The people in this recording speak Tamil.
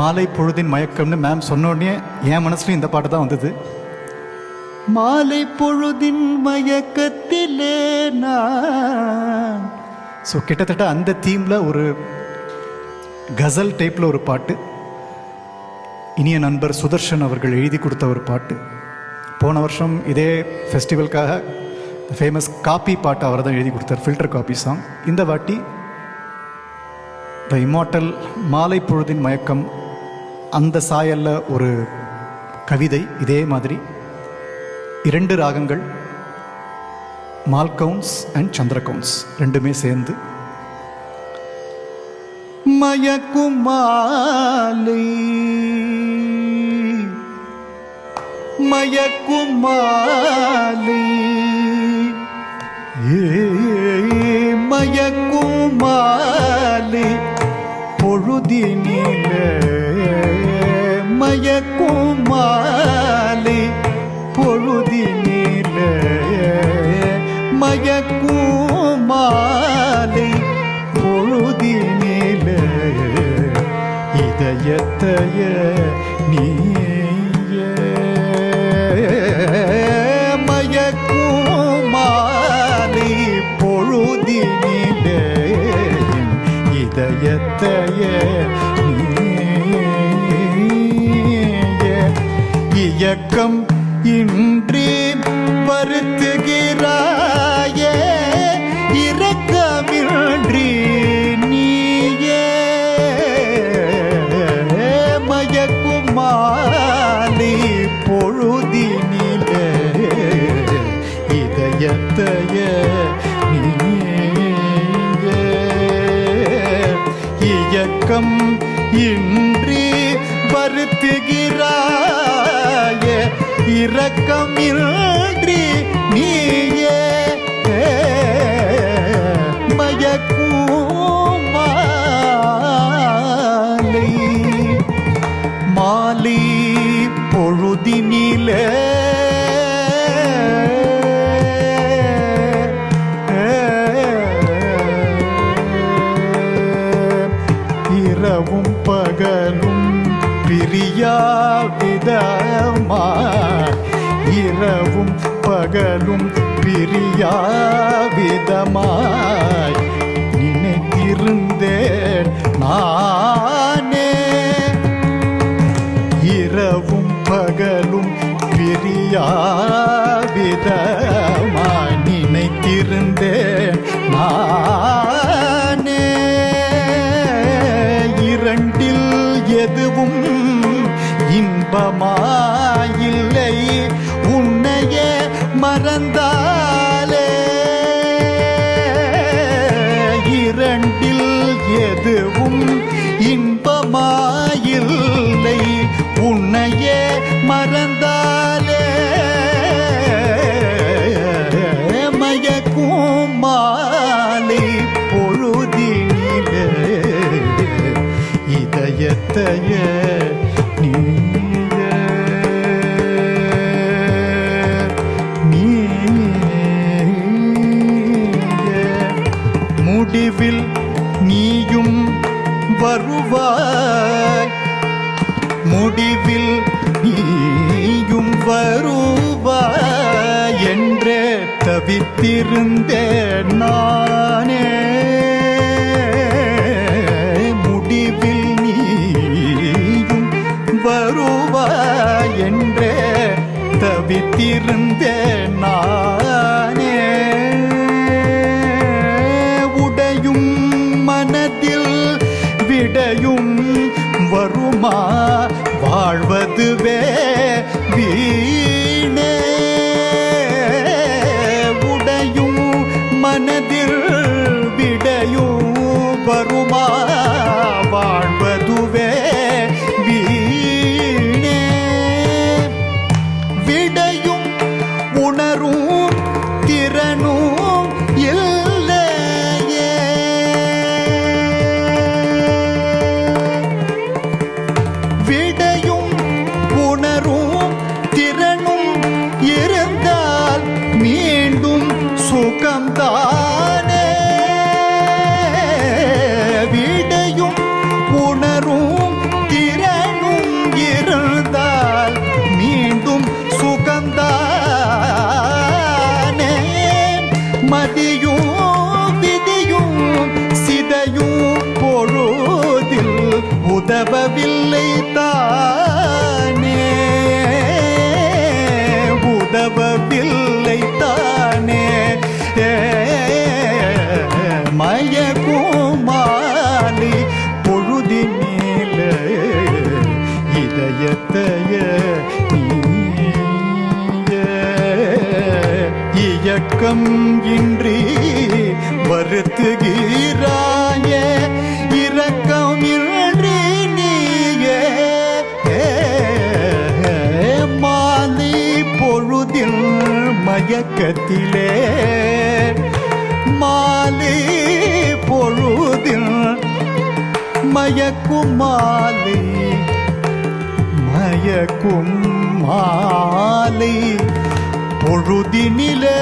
மாலை பொழுதின் மயக்கம்னு மேம் சொன்னோடனே என் மனசுலையும் இந்த பாட்டு தான் வந்தது. மாலை பொழுதின் மயக்கத்திலே நான். ஸோ கிட்டத்தட்ட அந்த தீமில் ஒரு கசல் டைப்பில் ஒரு பாட்டு. இனிய நண்பர் சுதர்ஷன் அவர்கள் எழுதி கொடுத்த ஒரு பாட்டு. போன வருஷம் இதே ஃபெஸ்டிவலுக்காக ஃபேமஸ் காப்பி பாட்டு அவர் தான் எழுதி கொடுத்தார், ஃபில்டர் காப்பி சாங். இந்த வாட்டி த இம்மார்டல் மாலை பொழுதின் மயக்கம் அந்த சாயல்ல ஒரு கவிதை. இதே மாதிரி 2 ராகங்கள், மால்கவுன்ஸ் அண்ட் சந்திரகவுன்ஸ் ரெண்டுமே சேர்ந்து. மயக்கும் மாலை மயக்கும் மாலை மயக்கும் மாலை பொழுதினிலே மயக்கும் மாலை பொழுதினிலே மயக்கும் மாலை பொழுதினிலே இதயத்தைய நீயே மயக்கும் மாலை பொழுதினிலே இதயத்தைய நீயே இயக்கம் இன்றி வருத்துகிறாயே இரக்கமின்றி நீயே மயக்கும் மாலை பொழுதினிலே இதயத்தைய நீயே இயக்கம் இன்றி வருத்துகிறாயே இரக்கமின்றி நீயே மயக்கும் மாலை மாலை பொழுதினிலே இரவும் பகலும் பிரியாவிதமாய் இரவும் பகலும் பிரியாவிதமாய் நினைத்திருந்தேன் நானே இரவும் பகலும் பிரியாவிதமாய் நினைத்திருந்தேன் நானே இரண்டில் எதுவும் இன்பமாயில்லை உன்னையே மறந்தாலே இரண்டில் எதுவும் இன்பமாயில்லை உன்னையே மறந்தாலே மயக்கும் மாலை பொழுதினிலே இதயத்தைய முடிவில் நீயும் வருவாய் முடிவில் நீயும் வருவாய் என்றே தவித்திருந்தேன் நானே முடிவில் நீயும் வருவாய் என்றே தவித்திருந்தேன் நானே உடையும் மனதில் விடையும் வருமா வாழ்வதுவே வீணே உடையும் மனதில் விடையும் வருமா வாழ்வதுவே வீணே விடையும் உணரும் திறனும் இல்லையே விடையும் உணரும் திறனும் இருந்தால் மீண்டும் சுகம்தானே விடையும் உணரும் திறனும் உலவவில்லை தானே மயக்கும் மாலை பொழுதினில இதயத்தைய இயக்கம் இன்றி வருத்துகிறாய இரக்கம் இன்றி நீயே மாலை பொழுதில் மயக்கத்திலே மாலை பொழுதில் மயக்கும் மாலை மயக்கும் மாலை பொழுதினிலே